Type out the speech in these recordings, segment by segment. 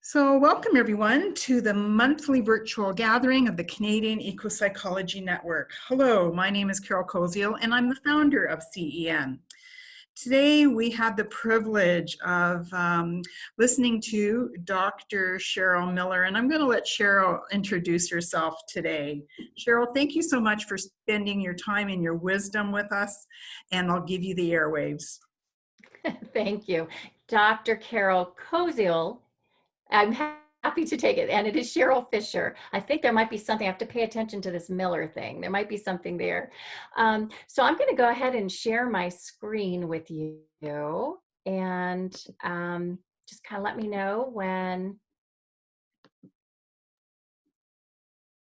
So, welcome everyone to the monthly virtual gathering of the Canadian Ecopsychology Network. Hello, my name is Cheryl Koziel and I'm the founder of CEN. Today we have the privilege of listening to Dr. Cheryl Miller, and I'm going to let Cheryl introduce herself today. Cheryl, thank you so much for spending your time and your wisdom with us, and I'll give you the airwaves. Thank you. Dr. Carol Koziel. I'm happy to take it. And it is Cheryl Fisher. I think there might be something. I have to pay attention to this Miller thing. There might be something there. So I'm going to go ahead and share my screen with you and just kind of let me know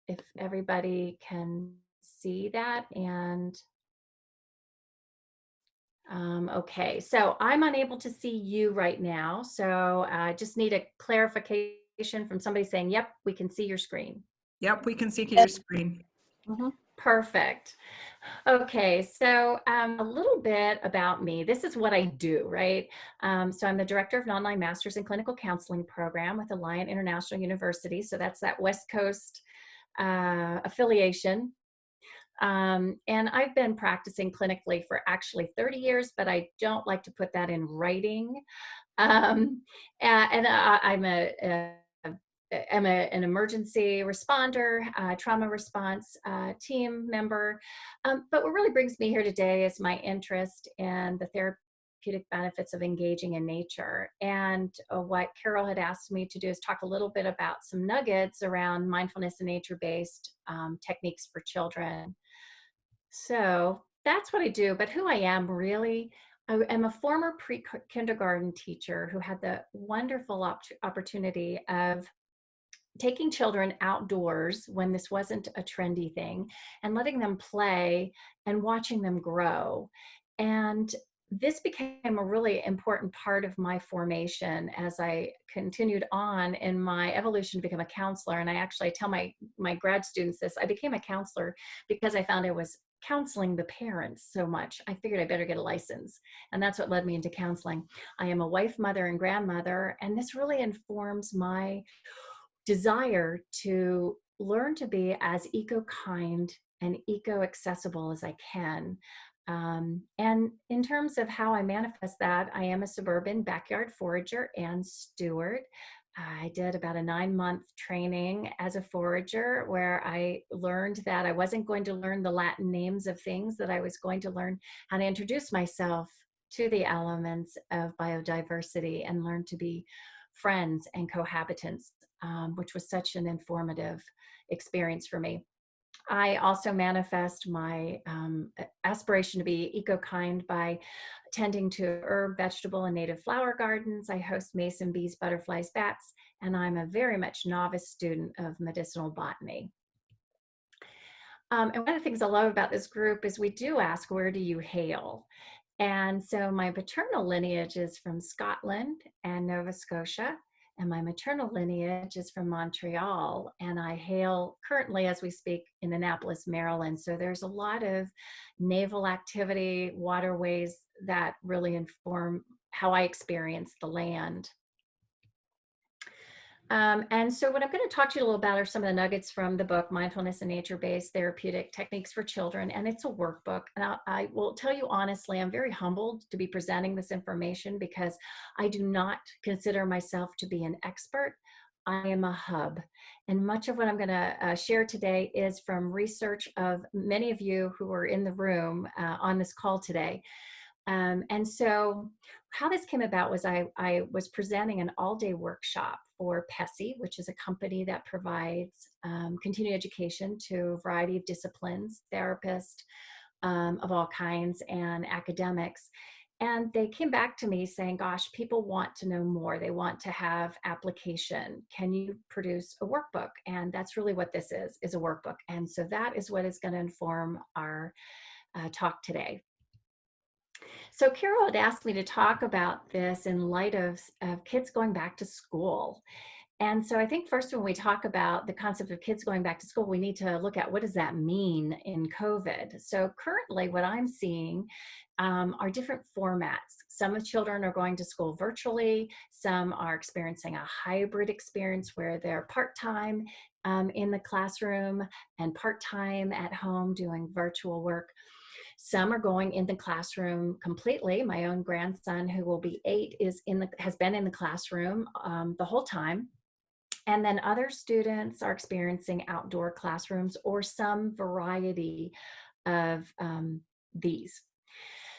if everybody can see that. And okay, so I'm unable to see you right now. So I just need a clarification from somebody saying, yep, we can see your screen. Yep, we can see your screen. Perfect. Okay, so a little bit about me. This is what I do, right? So I'm the director of an online master's in clinical counseling program with Alliant International University. So that's that West Coast affiliation. And I've been practicing clinically for actually 30 years, but I don't like to put that in writing. I'm an emergency responder, trauma response team member. But what really brings me here today is my interest in the therapeutic benefits of engaging in nature. And what Carol had asked me to do is talk a little bit about some nuggets around mindfulness and nature-based techniques for children. So that's what I do. But who I am really, I am a former pre-kindergarten teacher who had the wonderful opportunity of taking children outdoors when this wasn't a trendy thing and letting them play and watching them grow. And this became a really important part of my formation as I continued on in my evolution to become a counselor. And I actually tell my grad students this: I became a counselor because I found I was counseling the parents so much. I figured I better get a license. And that's what led me into counseling. I am a wife, mother, and grandmother, and this really informs my desire to learn to be as eco-kind and eco-accessible as I can. And in terms of how I manifest that, I am a suburban backyard forager and steward. I did about a 9-month training as a forager where I learned that I wasn't going to learn the Latin names of things, that I was going to learn how to introduce myself to the elements of biodiversity and learn to be friends and cohabitants, which was such an informative experience for me. I also manifest my aspiration to be eco-kind by tending to herb, vegetable, and native flower gardens. I host mason bees, butterflies, bats, and I'm a very much novice student of medicinal botany. And one of the things I love about this group is we do ask, where do you hail? And so my paternal lineage is from Scotland and Nova Scotia, and my maternal lineage is from Montreal, and I hail currently, as we speak, in Annapolis, Maryland. So there's a lot of naval activity, waterways that really inform how I experience the land. And so what I'm going to talk to you a little about are some of the nuggets from the book, Mindfulness and Nature-Based Therapeutic Techniques for Children. And it's a workbook. And I will tell you honestly, I'm very humbled to be presenting this information because I do not consider myself to be an expert. I am a hub. And much of what I'm going to share today is from research of many of you who are in the room on this call today. And so how this came about was I was presenting an all-day workshop for PESI, which is a company that provides continuing education to a variety of disciplines, therapists of all kinds, and academics. And they came back to me saying, gosh, people want to know more. They want to have application. Can you produce a workbook? And that's really what this is a workbook. And so that is what is going to inform our talk today. So Carol had asked me to talk about this in light of kids going back to school. And so I think first when we talk about the concept of kids going back to school, we need to look at what does that mean in COVID. So currently what I'm seeing are different formats. Some of children are going to school virtually. Some are experiencing a hybrid experience where they're part-time in the classroom and part-time at home doing virtual work. Some are going in the classroom completely. My own grandson, who will be 8, has been in the classroom the whole time. And then other students are experiencing outdoor classrooms or some variety of these.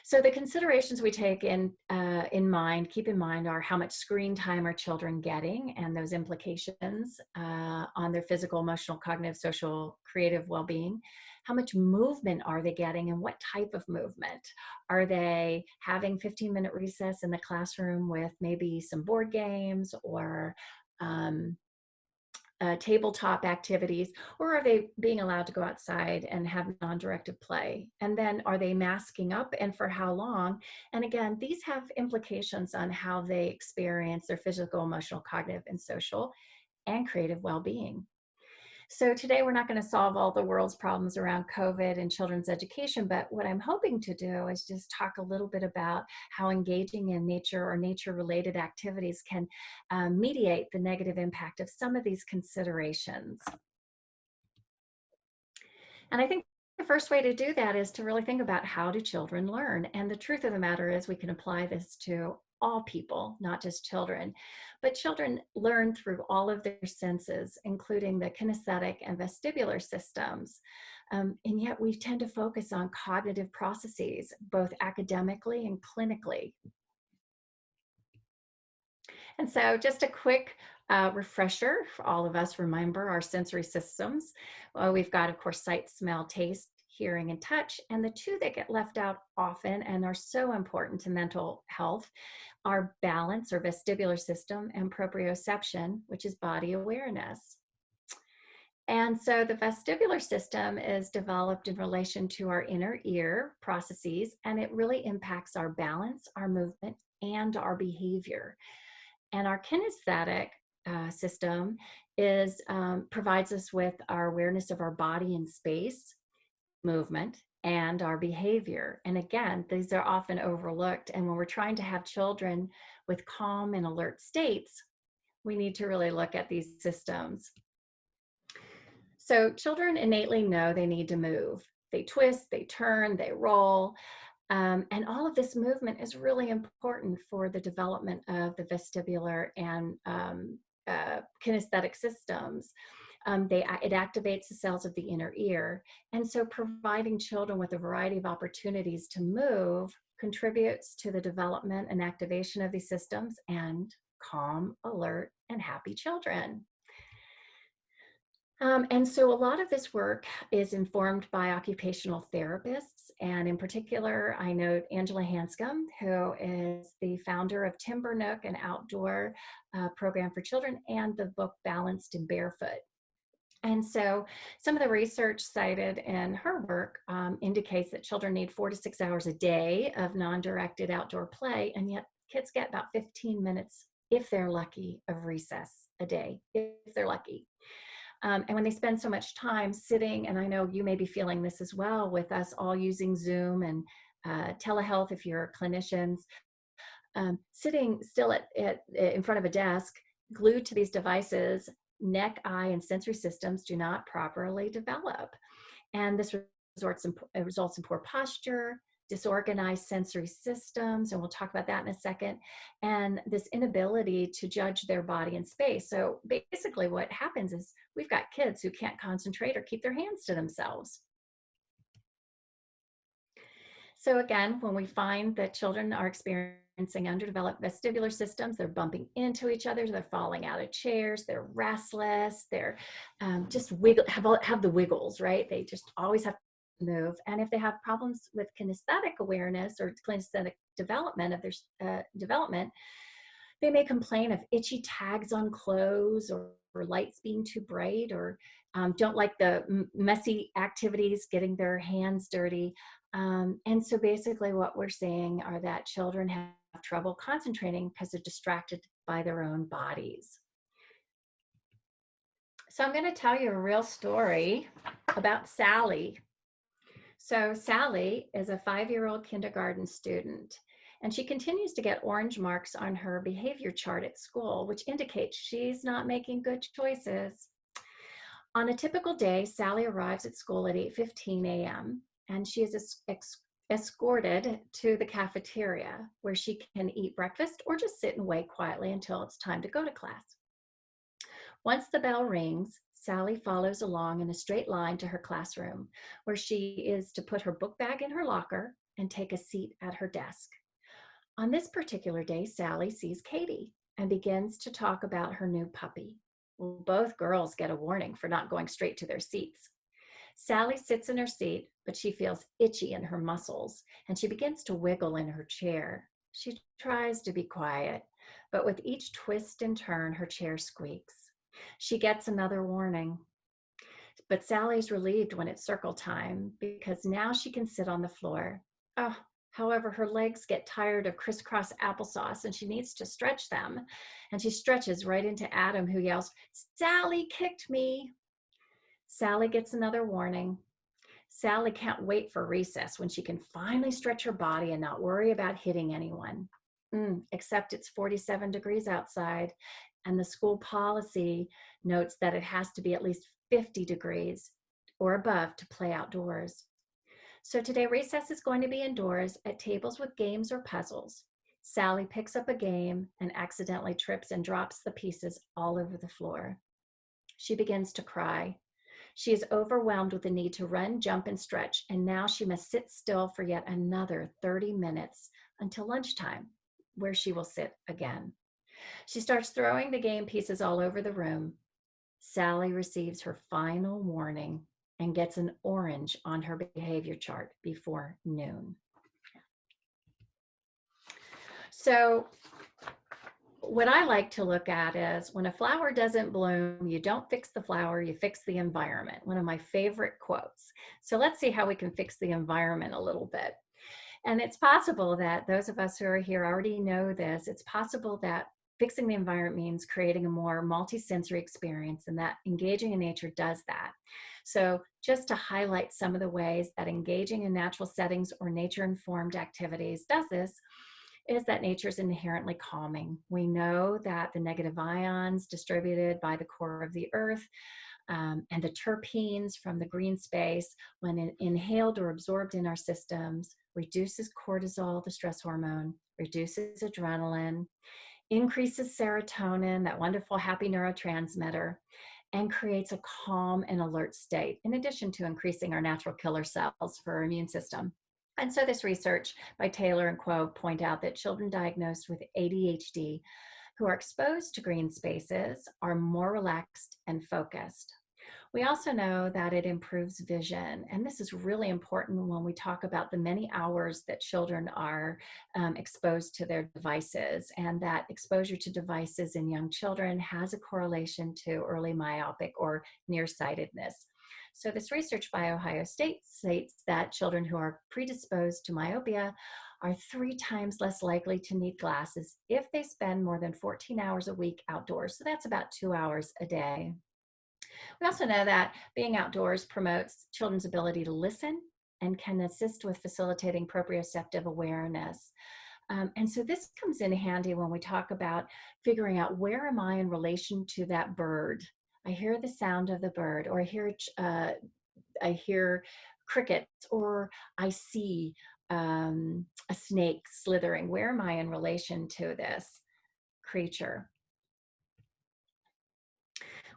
So the considerations we take keep in mind, are how much screen time are children getting and those implications on their physical, emotional, cognitive, social, creative well-being. How much movement are they getting and what type of movement? Are they having 15-minute recess in the classroom with maybe some board games or tabletop activities, or are they being allowed to go outside and have non-directive play? And then are they masking up and for how long? And again, these have implications on how they experience their physical, emotional, cognitive, and social and creative well-being. So today we're not going to solve all the world's problems around COVID and children's education, but what I'm hoping to do is just talk a little bit about how engaging in nature or nature-related activities can mediate the negative impact of some of these considerations. And I think the first way to do that is to really think about how do children learn? And the truth of the matter is we can apply this to all people, not just children. But children learn through all of their senses, including the kinesthetic and vestibular systems. And yet we tend to focus on cognitive processes, both academically and clinically. And so just a quick refresher for all of us, remember our sensory systems. Well, we've got, of course, sight, smell, taste, hearing, and touch. And the two that get left out often and are so important to mental health are balance or vestibular system and proprioception, which is body awareness. And so the vestibular system is developed in relation to our inner ear processes, and it really impacts our balance, our movement, and our behavior. And our kinesthetic system provides us with our awareness of our body and space, movement, and our behavior. And again, these are often overlooked. And when we're trying to have children with calm and alert states, we need to really look at these systems. So children innately know they need to move. They twist, they turn, they roll. And all of this movement is really important for the development of the vestibular and kinesthetic systems. It activates the cells of the inner ear. And so providing children with a variety of opportunities to move contributes to the development and activation of these systems and calm, alert, and happy children. And so a lot of this work is informed by occupational therapists. And in particular, I know Angela Hanscom, who is the founder of Timber Nook, an outdoor program for children, and the book Balanced and Barefoot. And so some of the research cited in her work indicates that children need 4 to 6 hours a day of non-directed outdoor play, and yet kids get about 15 minutes, if they're lucky, of recess a day, if they're lucky. And when they spend so much time sitting, and I know you may be feeling this as well with us all using Zoom and telehealth if you're clinicians, sitting still in front of a desk, glued to these devices, neck, eye, and sensory systems do not properly develop. And this results in poor posture, disorganized sensory systems, and we'll talk about that in a second, and this inability to judge their body and space. So basically what happens is we've got kids who can't concentrate or keep their hands to themselves. So again, when we find that children are experiencing underdeveloped vestibular systems, they're bumping into each other, they're falling out of chairs, they're restless, they're just have the wiggles, right? They just always have move. And if they have problems with kinesthetic awareness or kinesthetic development of their development, they may complain of itchy tags on clothes or lights being too bright or don't like the messy activities, getting their hands dirty. And so basically what we're seeing are that children have trouble concentrating because they're distracted by their own bodies. So I'm going to tell you a real story about Sally. So Sally is a 5-year-old kindergarten student, and she continues to get orange marks on her behavior chart at school, which indicates she's not making good choices. On a typical day, Sally arrives at school at 8:15 a.m. and she is escorted to the cafeteria where she can eat breakfast or just sit and wait quietly until it's time to go to class. Once the bell rings, Sally follows along in a straight line to her classroom, where she is to put her book bag in her locker and take a seat at her desk. On this particular day, Sally sees Katie and begins to talk about her new puppy. Well, both girls get a warning for not going straight to their seats. Sally sits in her seat, but she feels itchy in her muscles and she begins to wiggle in her chair. She tries to be quiet, but with each twist and turn, her chair squeaks. She gets another warning, but Sally's relieved when it's circle time because now she can sit on the floor. Oh, however, her legs get tired of crisscross applesauce and she needs to stretch them. And she stretches right into Adam, who yells, "Sally kicked me." Sally gets another warning. Sally can't wait for recess when she can finally stretch her body and not worry about hitting anyone. Except it's 47 degrees outside, and the school policy notes that it has to be at least 50 degrees or above to play outdoors. So today, recess is going to be indoors at tables with games or puzzles. Sally picks up a game and accidentally trips and drops the pieces all over the floor. She begins to cry. She is overwhelmed with the need to run, jump, and stretch, and now she must sit still for yet another 30 minutes until lunchtime, where she will sit again. She starts throwing the game pieces all over the room. Sally receives her final warning and gets an orange on her behavior chart before noon. So what I like to look at is when a flower doesn't bloom, you don't fix the flower, you fix the environment. One of my favorite quotes. So let's see how we can fix the environment a little bit. And it's possible that those of us who are here already know this. It's possible that fixing the environment means creating a more multisensory experience, and that engaging in nature does that. So just to highlight some of the ways that engaging in natural settings or nature-informed activities does this, is that nature is inherently calming. We know that the negative ions distributed by the core of the earth and the terpenes from the green space, when inhaled or absorbed in our systems, reduces cortisol, the stress hormone, reduces adrenaline, increases serotonin, that wonderful happy neurotransmitter, and creates a calm and alert state, in addition to increasing our natural killer cells for our immune system. And so this research by Taylor and Quo point out that children diagnosed with ADHD who are exposed to green spaces are more relaxed and focused. We also know that it improves vision, and this is really important when we talk about the many hours that children are exposed to their devices, and that exposure to devices in young children has a correlation to early myopic or nearsightedness. So this research by Ohio State states that children who are predisposed to myopia are 3 times less likely to need glasses if they spend more than 14 hours a week outdoors. So that's about 2 hours a day. We also know that being outdoors promotes children's ability to listen and can assist with facilitating proprioceptive awareness. And so this comes in handy when we talk about figuring out, where am I in relation to that bird? I hear the sound of the bird, or I hear crickets, or I see a snake slithering. Where am I in relation to this creature?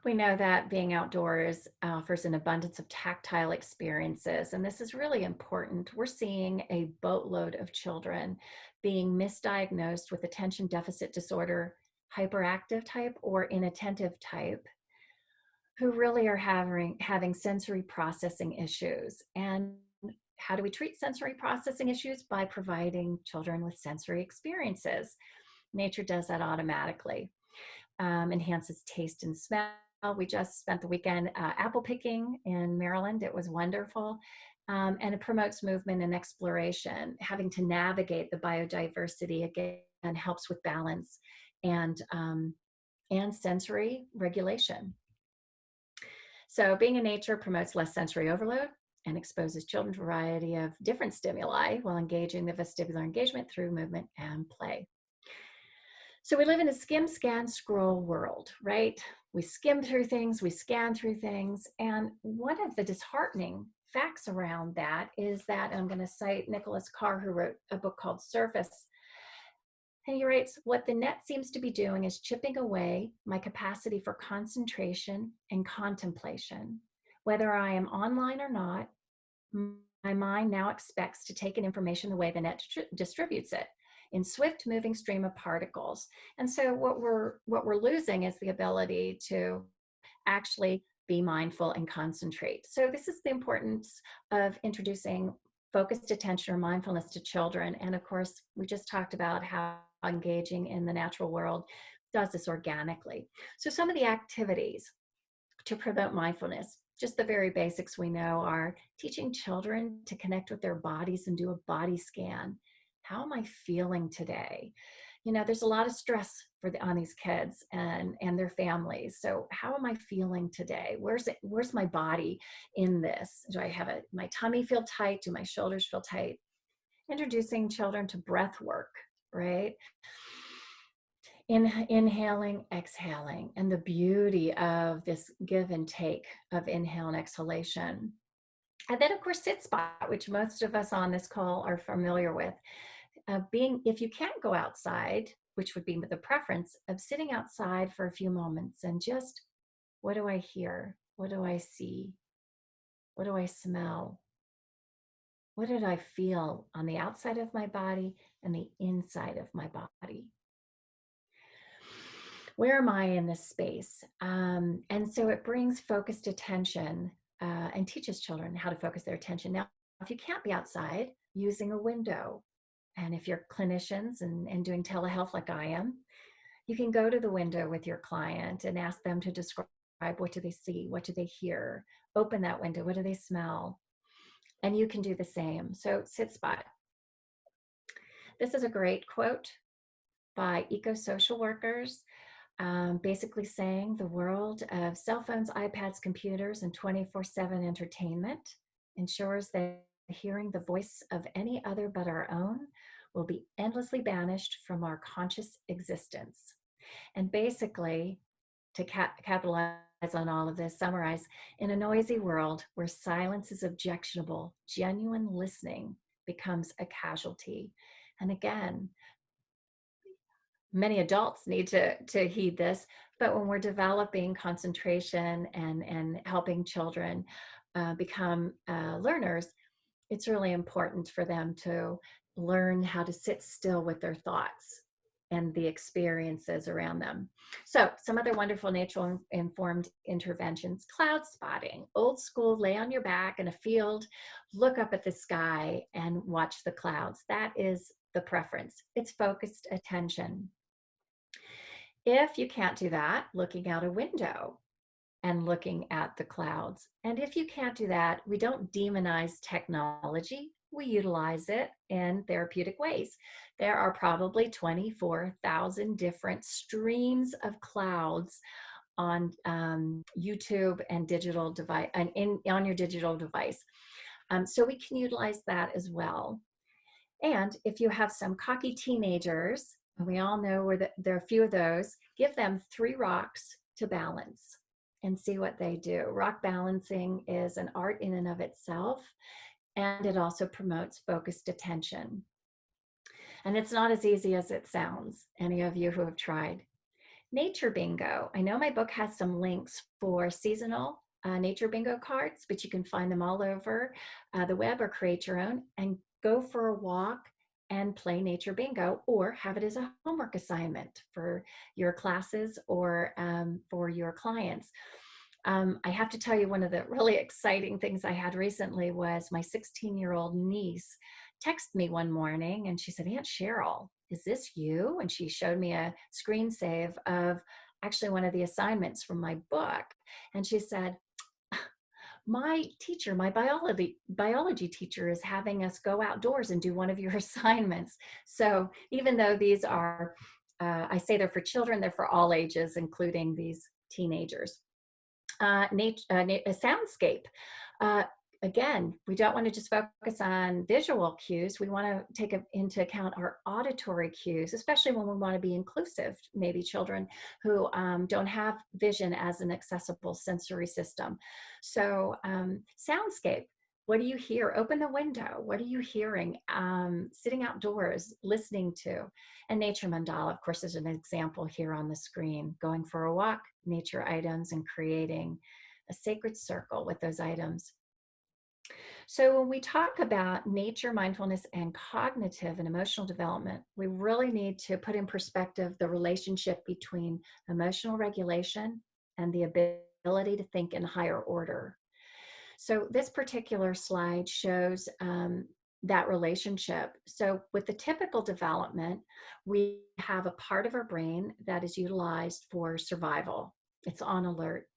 We know that being outdoors offers an abundance of tactile experiences, and this is really important. We're seeing a boatload of children being misdiagnosed with attention deficit disorder, hyperactive type, or inattentive type, who really are having sensory processing issues. And how do we treat sensory processing issues? By providing children with sensory experiences. Nature does that automatically. Enhances taste and smell. We just spent the weekend apple picking in Maryland. It was wonderful. And it promotes movement and exploration. Having to navigate the biodiversity again helps with balance and sensory regulation. So being in nature promotes less sensory overload and exposes children to a variety of different stimuli while engaging the vestibular engagement through movement and play. So we live in a skim, scan, scroll world, right? We skim through things, we scan through things. And one of the disheartening facts around that is that, and I'm going to cite Nicholas Carr, who wrote a book called Surface. And he writes, what the net seems to be doing is chipping away my capacity for concentration and contemplation. Whether I am online or not, my mind now expects to take in information the way the net distributes it, in swift moving stream of particles. And so what we're losing is the ability to actually be mindful and concentrate. So this is the importance of introducing focused attention or mindfulness to children. And of course, we just talked about how engaging in the natural world does this organically. So some of the activities to promote mindfulness, just the very basics we know, are teaching children to connect with their bodies and do a body scan. How am I feeling today? You know, there's a lot of stress on these kids and their families. So how am I feeling today? Where's my body in this? Do I have my tummy feel tight? Do my shoulders feel tight? Introducing children to breath work, right? Inhaling, exhaling, and the beauty of this give and take of inhale and exhalation. And then, of course, sit spot, which most of us on this call are familiar with. If you can't go outside, which would be the preference of sitting outside for a few moments and just, what do I hear? What do I see? What do I smell? What did I feel on the outside of my body and the inside of my body? Where am I in this space? And so it brings focused attention and teaches children how to focus their attention. Now, if you can't be outside, using a window, and if you're clinicians and doing telehealth like I am, you can go to the window with your client and ask them to describe, what do they see? What do they hear? Open that window. What do they smell? And you can do the same. So sit spot. This is a great quote by eco-social workers, basically saying the world of cell phones, iPads, computers, and 24/7 entertainment ensures that hearing the voice of any other but our own will be endlessly banished from our conscious existence. And basically, to capitalize on all of this, summarize, in a noisy world where silence is objectionable, genuine listening becomes a casualty. And again, many adults need to heed this, but when we're developing concentration and helping children become learners, it's really important for them to learn how to sit still with their thoughts and the experiences around them. So some other wonderful nature informed interventions: cloud spotting, old school, lay on your back in a field, look up at the sky and watch the clouds. That is the preference. It's focused attention. If you can't do that, looking out a window and looking at the clouds. And if you can't do that, we don't demonize technology. We utilize it in therapeutic ways. There are probably 24,000 different streams of clouds on YouTube and digital device and on your digital device. So we can utilize that as well. And if you have some cocky teenagers, and we all know there are a few of those, give them 3 rocks to balance and see what they do. Rock balancing is an art in and of itself, and it also promotes focused attention. And it's not as easy as it sounds, any of you who have tried. Nature bingo. I know my book has some links for seasonal nature bingo cards, but you can find them all over the web or create your own and go for a walk and play nature bingo, or have it as a homework assignment for your classes or for your clients. I have to tell you, one of the really exciting things I had recently was my 16-year-old niece texted me one morning and she said, "Aunt Cheryl, is this you?" And she showed me a screen save of actually one of the assignments from my book. And she said, "My teacher, my biology teacher, is having us go outdoors and do one of your assignments." So even though these are, I say they're for children, they're for all ages, including these teenagers. A soundscape. Uh, Again, we don't want to just focus on visual cues. We want to take into account our auditory cues, especially when we want to be inclusive, maybe children who don't have vision as an accessible sensory system. So soundscape. What do you hear? Open the window. What are you hearing? Sitting outdoors, listening to. And nature mandala, of course, is an example here on the screen. Going for a walk, nature items, and creating a sacred circle with those items. So when we talk about nature, mindfulness, and cognitive and emotional development, we really need to put in perspective the relationship between emotional regulation and the ability to think in higher order. So this particular slide shows that relationship. So with the typical development, we have a part of our brain that is utilized for survival. It's on alert.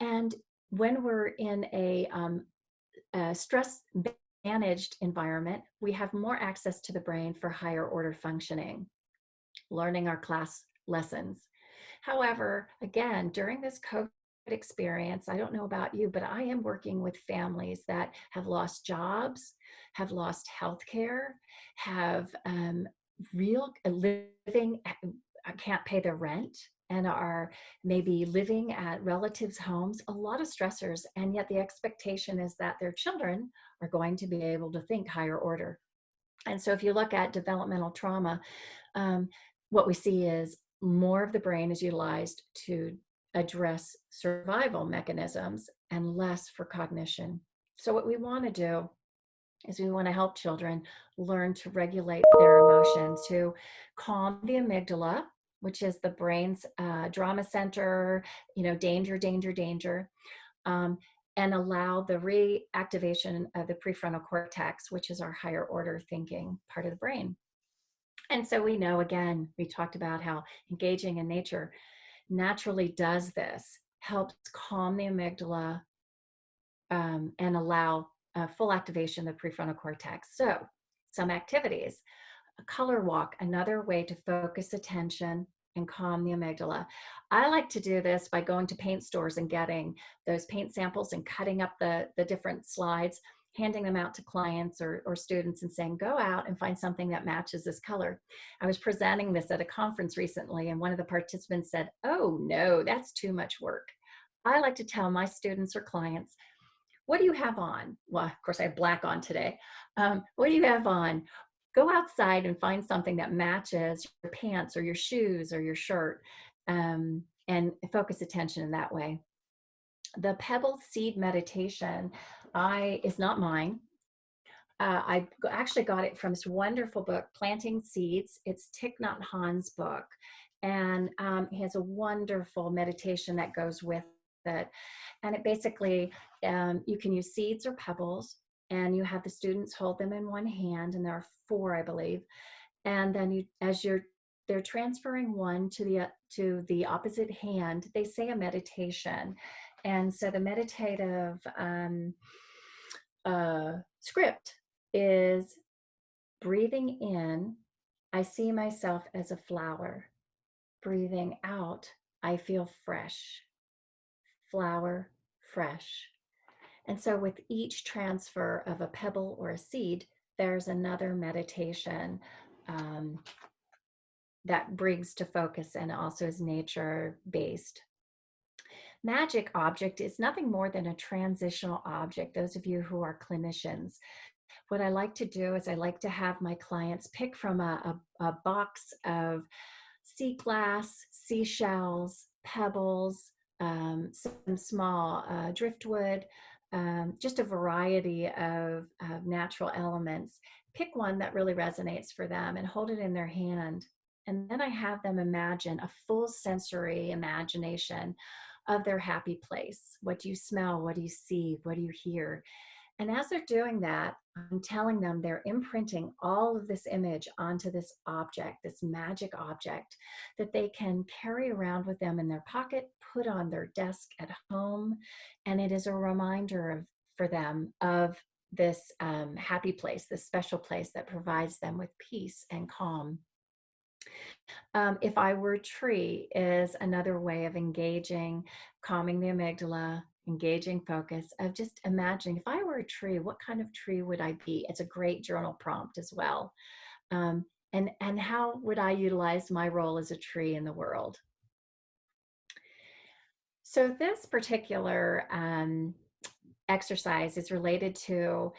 And when we're in a stress managed environment, we have more access to the brain for higher order functioning, learning our class lessons. However, again, during this COVID experience, I don't know about you, but I am working with families that have lost jobs, have lost healthcare, have real living, can't pay their rent, and are maybe living at relatives' homes, a lot of stressors. And yet the expectation is that their children are going to be able to think higher order. And so if you look at developmental trauma, what we see is more of the brain is utilized to address survival mechanisms and less for cognition. So what we want to do is we want to help children learn to regulate their emotions, to calm the amygdala, which is the brain's drama center, danger, danger, danger, um, and allow the reactivation of the prefrontal cortex, which is our higher order thinking part of the brain. And so we know, again, we talked about how engaging in nature naturally does this, helps calm the amygdala and allow full activation of the prefrontal cortex. So some activities, a color walk, another way to focus attention and calm the amygdala. I like to do this by going to paint stores and getting those paint samples and cutting up the different slides, handing them out to clients or students and saying, go out and find something that matches this color. I was presenting this at a conference recently, and one of the participants said, oh no, that's too much work. I like to tell my students or clients, what do you have on? Well, of course, I have black on today. What do you have on? Go outside and find something that matches your pants or your shoes or your shirt, and focus attention in that way. The pebble seed meditation is not mine. I actually got it from this wonderful book, Planting Seeds. It's Thich Nhat Hanh's book. And he has a wonderful meditation that goes with it. And it basically, you can use seeds or pebbles, and you have the students hold them in one hand, and there are 4, I believe. And then they're transferring one to the opposite hand, they say a meditation. And so the meditative script is breathing in, I see myself as a flower. Breathing out, I feel fresh. Flower, fresh. And so with each transfer of a pebble or a seed, there's another meditation that brings to focus and also is nature based. Magic object is nothing more than a transitional object. Those of you who are clinicians, what I like to do is I like to have my clients pick from a box of sea glass, seashells, pebbles, some small driftwood, just a variety of natural elements. Pick one that really resonates for them and hold it in their hand. And then I have them imagine a full sensory imagination of their happy place. What do you smell? What do you see? What do you hear? And as they're doing that, I'm telling them they're imprinting all of this image onto this object, this magic object that they can carry around with them in their pocket, put on their desk at home. And it is a reminder for them of this happy place, this special place that provides them with peace and calm. If I were a tree is another way of engaging, calming the amygdala, engaging focus, of just imagining if I were a tree, what kind of tree would I be? It's a great journal prompt as well. Um, and how would I utilize my role as a tree in the world? So this particular exercise is related to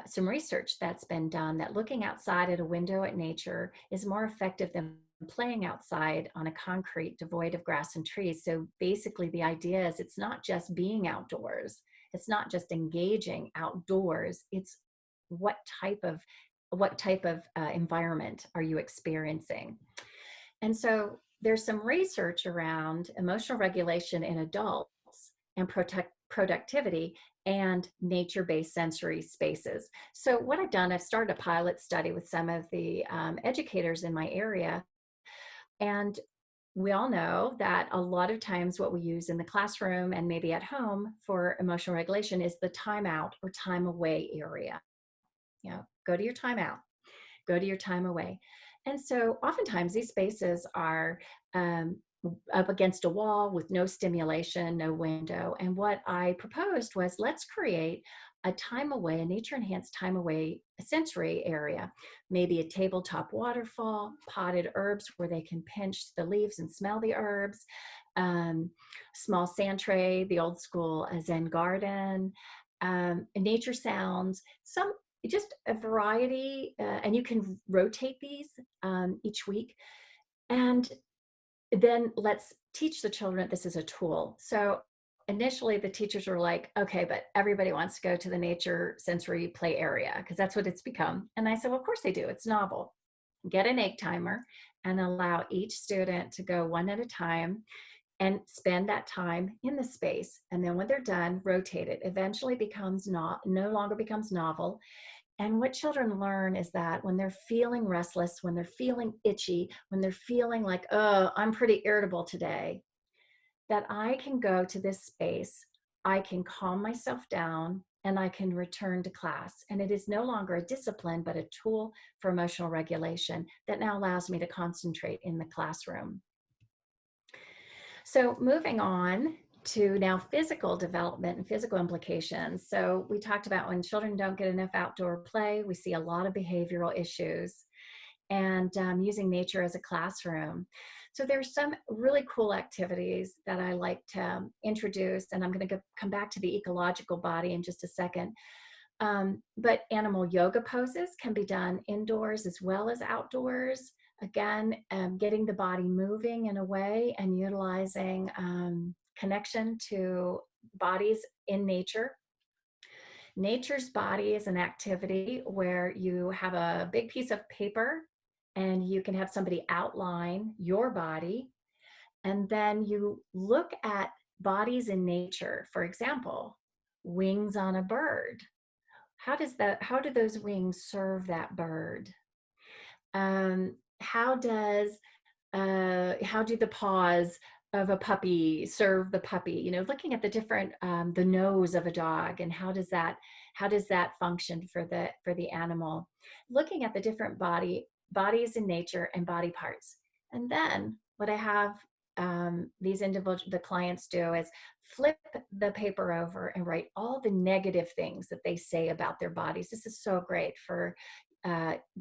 some research that's been done that looking outside at a window at nature is more effective than playing outside on a concrete devoid of grass and trees. So basically the idea is it's not just being outdoors, it's not just engaging outdoors, it's what type of environment are you experiencing. And so there's some research around emotional regulation in adults and productivity and nature-based sensory spaces. So what I've done, I've started a pilot study with some of the educators in my area. And we all know that a lot of times what we use in the classroom and maybe at home for emotional regulation is the timeout or time away area. You know, go to your timeout, go to your time away. And so oftentimes these spaces are um, up against a wall with no stimulation, no window. And what I proposed was let's create a time away, a nature enhanced time away sensory area, maybe a tabletop waterfall, potted herbs where they can pinch the leaves and smell the herbs, small sand tray, the old school Zen garden, nature sounds, some just a variety, and you can rotate these each week. And then let's teach the children this is a tool. So initially the teachers were like, okay, but everybody wants to go to the nature sensory play area because that's what it's become. And I said, well, of course they do. It's novel. Get an egg timer and allow each student to go one at a time and spend that time in the space. And then when they're done, rotate it. Eventually becomes no longer becomes novel. And what children learn is that when they're feeling restless, when they're feeling itchy, when they're feeling like, oh, I'm pretty irritable today, that I can go to this space, I can calm myself down, and I can return to class. And it is no longer a discipline, but a tool for emotional regulation that now allows me to concentrate in the classroom. So moving on to now physical development and physical implications. So we talked about when children don't get enough outdoor play, we see a lot of behavioral issues, and using nature as a classroom. So there's some really cool activities that I like to introduce, and I'm going to come back to the ecological body in just a second. But animal yoga poses can be done indoors as well as outdoors. Again, getting the body moving in a way and utilizing connection to bodies in nature. Nature's body is an activity where you have a big piece of paper and you can have somebody outline your body, and then you look at bodies in nature. For example, wings on a bird. How do those wings serve that bird? How does how do the paws of a puppy serve the puppy? You know, looking at the different the nose of a dog and how does that function for the animal? Looking at the different bodies in nature and body parts. And then what I have the clients do is flip the paper over and write all the negative things that they say about their bodies. This is so great for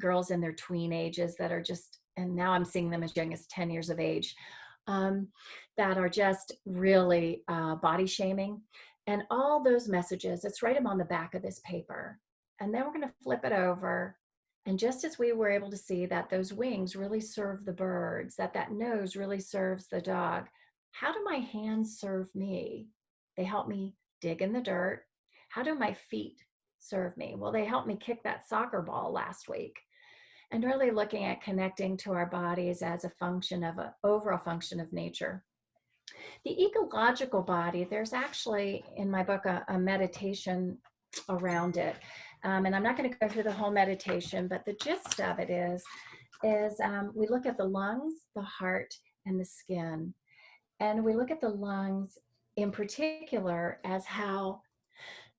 girls in their tween ages that are just, and now I'm seeing them as young as 10 years of age, that are just really body shaming. And all those messages, let's write them on the back of this paper. And then we're going to flip it over. And just as we were able to see that those wings really serve the birds, that nose really serves the dog, how do my hands serve me? They help me dig in the dirt. How do my feet serve me? Well, they helped me kick that soccer ball last week. And really looking at connecting to our bodies as a function of an overall function of nature. The ecological body, there's actually in my book a meditation around it. And I'm not going to go through the whole meditation, but the gist of it is we look at the lungs, the heart, and the skin. And we look at the lungs in particular as how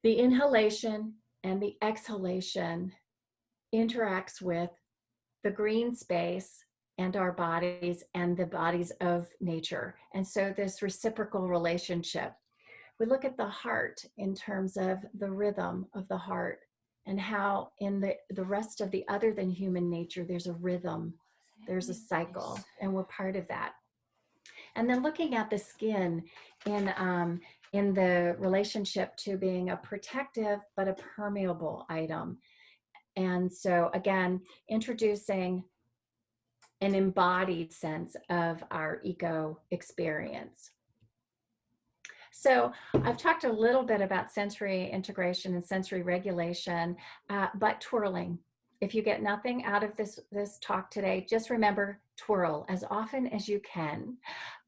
the inhalation and the exhalation interacts with the green space and our bodies and the bodies of nature. And so this reciprocal relationship. We look at the heart in terms of the rhythm of the heart and how in the rest of the other than human nature, there's a rhythm, there's a cycle, and we're part of that. And then looking at the skin in the relationship to being a protective but a permeable item. And so again, introducing an embodied sense of our eco experience. So I've talked a little bit about sensory integration and sensory regulation, but twirling. If you get nothing out of this talk today, just remember twirl as often as you can.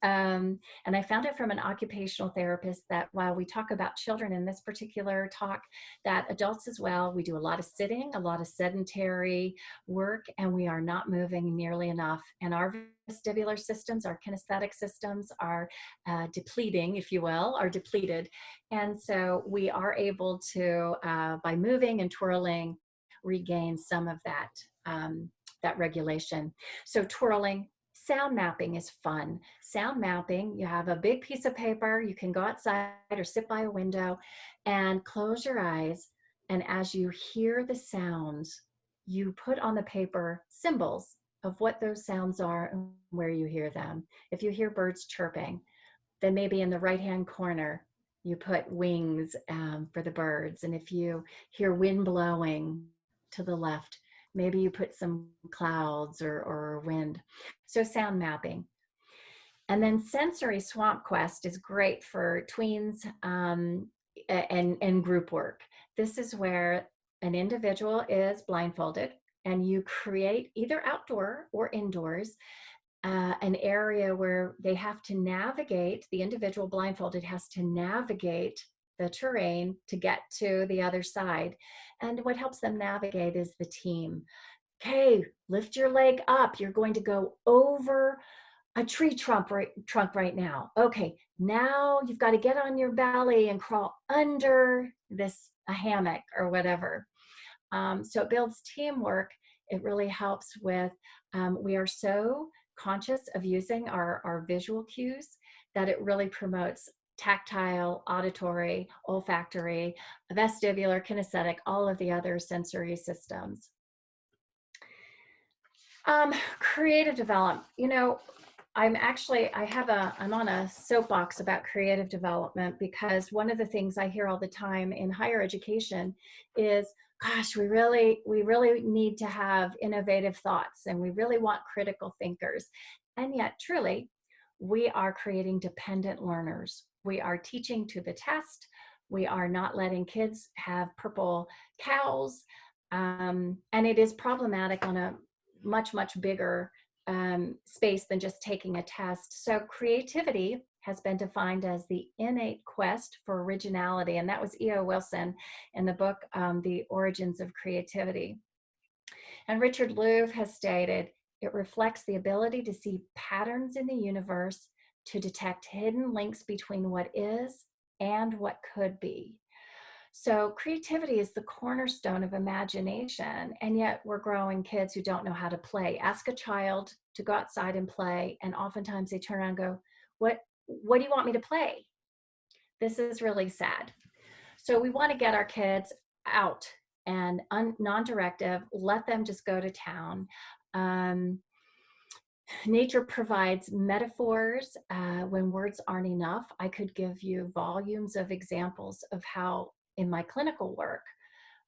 And I found it from an occupational therapist that while we talk about children in this particular talk, that adults as well, we do a lot of sitting, a lot of sedentary work, and we are not moving nearly enough. And our vestibular systems, our kinesthetic systems are depleting, if you will, are depleted. And so we are able to, by moving and twirling, regain some of that, that regulation. So twirling. Sound mapping is fun. Sound mapping, you have a big piece of paper, you can go outside or sit by a window and close your eyes. And as you hear the sounds, you put on the paper symbols of what those sounds are and where you hear them. If you hear birds chirping, then maybe in the right-hand corner, you put wings for the birds. And if you hear wind blowing to the left, maybe you put some clouds or wind. So sound mapping. And then sensory swamp quest is great for tweens and group work. This is where an individual is blindfolded and you create either outdoor or indoors an area where they have to navigate, the individual blindfolded has to navigate the terrain to get to the other side. And what helps them navigate is the team. Okay, lift your leg up. You're going to go over a tree trunk right now. Okay, now you've got to get on your belly and crawl under a hammock or whatever. So it builds teamwork. It really helps with, we are so conscious of using our visual cues that it really promotes tactile, auditory, olfactory, vestibular, kinesthetic, all of the other sensory systems. Creative development. You know, I'm on a soapbox about creative development because one of the things I hear all the time in higher education is, gosh, we really need to have innovative thoughts and we really want critical thinkers. And yet, truly, we are creating dependent learners. We are teaching to the test. We are not letting kids have purple cows. And it is problematic on a much, much bigger space than just taking a test. So creativity has been defined as the innate quest for originality. And that was E.O. Wilson in the book, The Origins of Creativity. And Richard Louv has stated, it reflects the ability to see patterns in the universe, to detect hidden links between what is and what could be. So creativity is the cornerstone of imagination, and yet we're growing kids who don't know how to play. Ask a child to go outside and play, and oftentimes they turn around and go, what do you want me to play? This is really sad. So we want to get our kids out and non-directive, let them just go to town. Nature provides metaphors when words aren't enough. I could give you volumes of examples of how in my clinical work,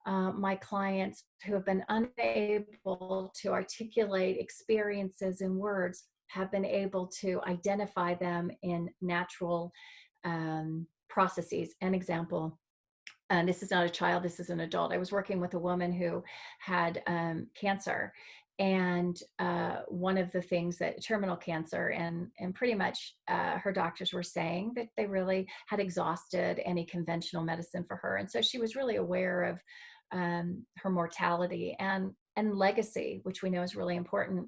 my clients who have been unable to articulate experiences in words have been able to identify them in natural processes. An example, and this is not a child, this is an adult. I was working with a woman who had cancer, and one of the things that terminal cancer, and pretty much her doctors were saying that they really had exhausted any conventional medicine for her. And so she was really aware of her mortality and legacy, which we know is really important.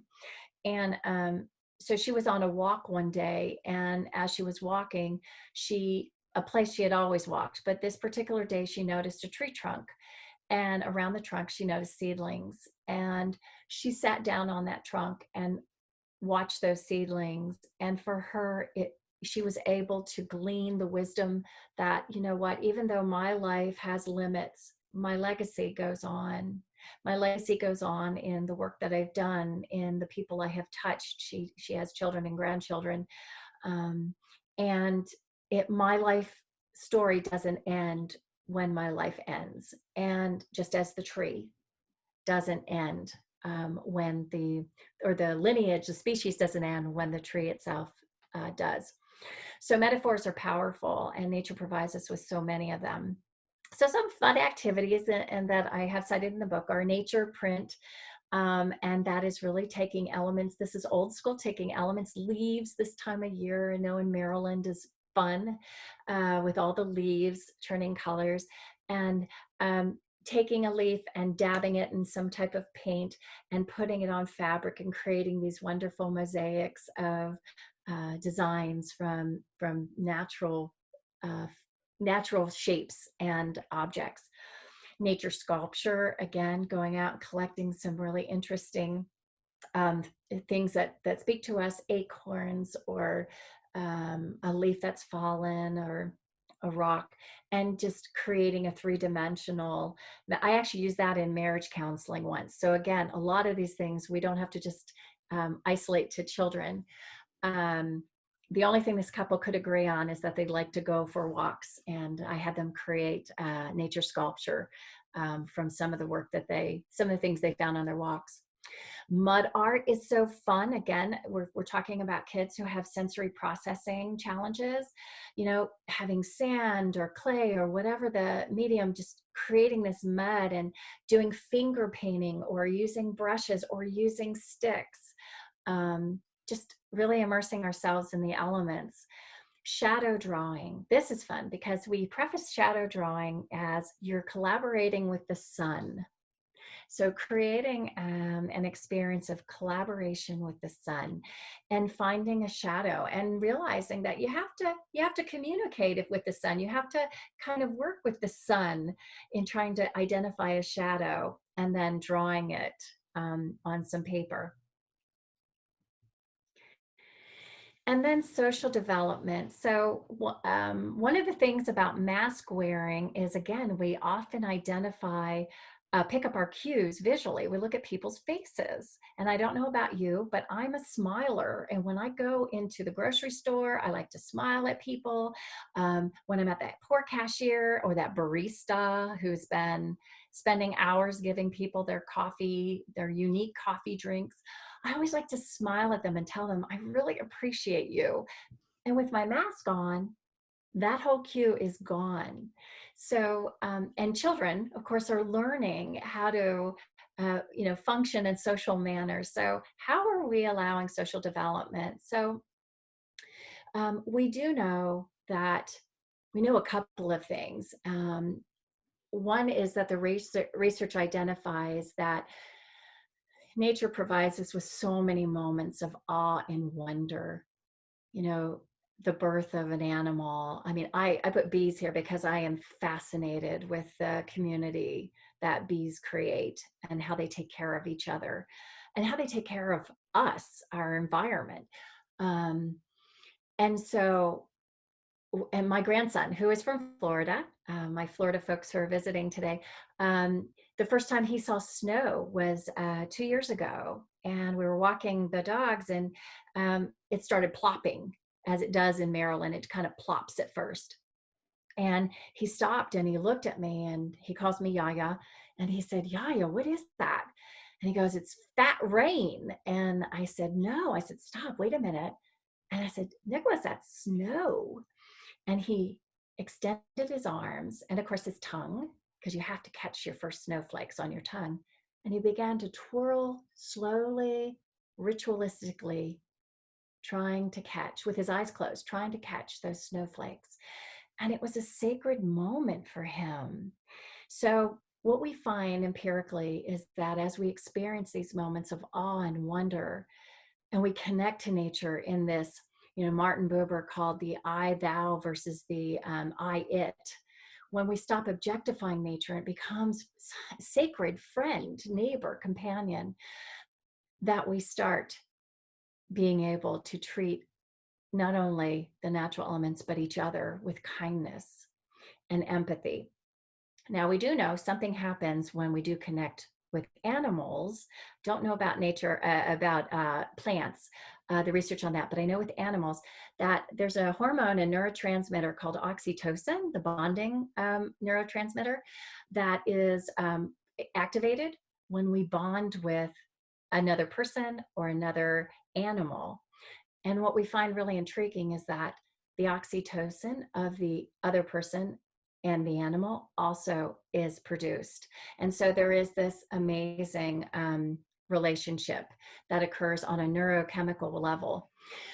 And so she was on a walk one day, and as she was walking, a place she had always walked, but this particular day she noticed a tree trunk, and around the trunk she noticed seedlings, and she sat down on that trunk and watch those seedlings. And for her, she was able to glean the wisdom that, you know what, even though my life has limits, my legacy goes on. My legacy goes on in the work that I've done, in the people I have touched. She has children and grandchildren. Um, and my life story doesn't end when my life ends. And just as the tree doesn't end when the lineage, the species doesn't end when the tree itself does. So metaphors are powerful, and nature provides us with so many of them. So some fun activities and that I have cited in the book are nature print. And that is really taking elements. This is old school, taking elements, leaves this time of year. I know in Maryland is fun with all the leaves turning colors, and taking a leaf and dabbing it in some type of paint and putting it on fabric and creating these wonderful mosaics of designs from uh, natural shapes and objects. Nature sculpture, again, going out and collecting some really interesting um, things that speak to us, acorns or a leaf that's fallen or a rock, and just creating a three-dimensional. I actually used that in marriage counseling once. So again, a lot of these things we don't have to just isolate to children. Um, the only thing this couple could agree on is that they'd like to go for walks, and I had them create nature sculpture from some of the things they found on their walks. Mud art is so fun. Again, we're talking about kids who have sensory processing challenges, having sand or clay or whatever the medium, just creating this mud and doing finger painting or using brushes or using sticks. Just really immersing ourselves in the elements. Shadow drawing. This is fun because we preface shadow drawing as you're collaborating with the sun. So creating an experience of collaboration with the sun and finding a shadow and realizing that you have to communicate with the sun. You have to kind of work with the sun in trying to identify a shadow and then drawing it on some paper. And then social development. So one of the things about mask wearing is, again, we often pick up our cues visually. We look at people's faces. And I don't know about you, but I'm a smiler. And when I go into the grocery store, I like to smile at people. When I'm at that poor cashier or that barista who's been spending hours giving people their coffee, their unique coffee drinks, I always like to smile at them and tell them, I really appreciate you. And with my mask on, that whole cue is gone. So, and children, of course, are learning how to, function in social manners. So how are we allowing social development? So we do know that we know a couple of things. One is that the research identifies that nature provides us with so many moments of awe and wonder. The birth of an animal. I mean, I put bees here because I am fascinated with the community that bees create and how they take care of each other and how they take care of us, our environment. Um, and so and my grandson, who is from Florida, my Florida folks who are visiting today, the first time he saw snow was 2 years ago. And we were walking the dogs, and it started plopping as it does in Maryland. It kind of plops at first. And he stopped and he looked at me and he calls me Yaya. And he said, Yaya, what is that? And he goes, it's fat rain. And I said, no. I said, stop, wait a minute. And I said, Nicholas, that's snow. And he extended his arms and, of course, his tongue, because you have to catch your first snowflakes on your tongue. And he began to twirl slowly, ritualistically, trying to catch, with his eyes closed, trying to catch those snowflakes. And it was a sacred moment for him. So what we find empirically is that as we experience these moments of awe and wonder, and we connect to nature in this, Martin Buber called the I thou versus the I it. When we stop objectifying nature, it becomes sacred friend, neighbor, companion, that we start being able to treat not only the natural elements, but each other with kindness and empathy. Now, we do know something happens when we do connect with animals. Don't know about nature, about plants, the research on that, but I know with animals that there's a hormone and neurotransmitter called oxytocin, the bonding neurotransmitter, that is activated when we bond with another person or another animal. And what we find really intriguing is that the oxytocin of the other person and the animal also is produced. And so there is this amazing relationship that occurs on a neurochemical level.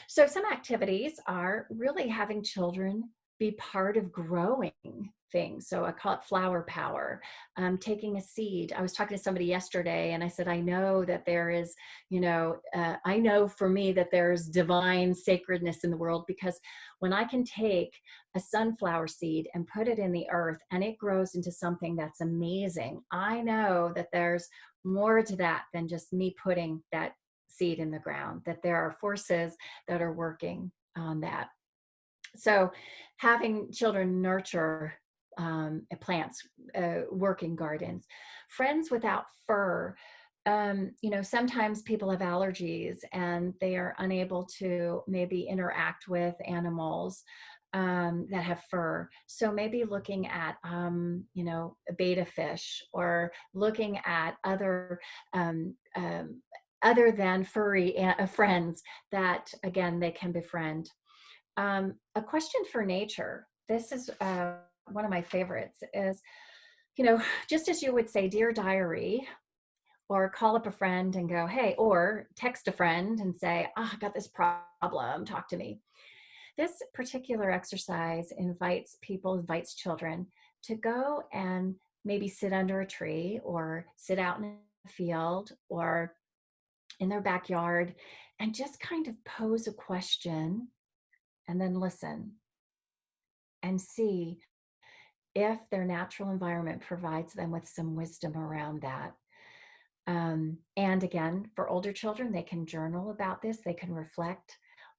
So some activities are really having children be part of growing things. So I call it flower power, taking a seed. I was talking to somebody yesterday and I said, I know that there is, I know for me that there's divine sacredness in the world, because when I can take a sunflower seed and put it in the earth and it grows into something that's amazing, I know that there's more to that than just me putting that seed in the ground, that there are forces that are working on that. So having children nurture plants, working gardens, friends without fur. Sometimes people have allergies and they are unable to maybe interact with animals that have fur. So maybe looking at, beta fish, or looking at other than furry friends that, again, they can befriend. A question for nature. This is one of my favorites is, just as you would say, Dear Diary, or call up a friend and go, hey, or text a friend and say, I got this problem, talk to me. This particular exercise invites children to go and maybe sit under a tree or sit out in a field or in their backyard and just kind of pose a question and then listen and see if their natural environment provides them with some wisdom around that. And again, for older children, they can journal about this, they can reflect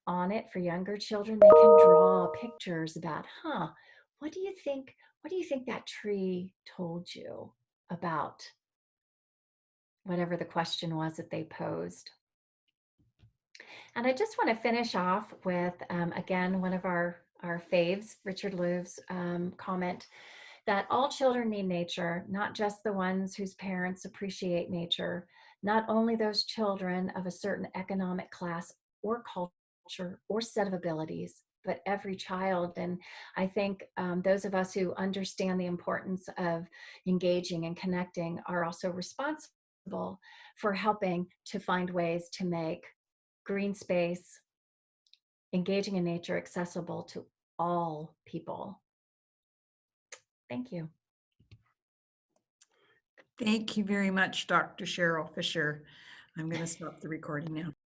on it. For younger children, they can draw pictures about, what do you think? What do you think that tree told you about whatever the question was that they posed? And I just want to finish off with, again, one of our faves, Richard Louve's comment that all children need nature, not just the ones whose parents appreciate nature, not only those children of a certain economic class or culture or set of abilities, but every child. And I think those of us who understand the importance of engaging and connecting are also responsible for helping to find ways to make green space, engaging in nature accessible to all people. Thank you. Thank you very much, Dr. Cheryl Fisher. I'm going to stop the recording now.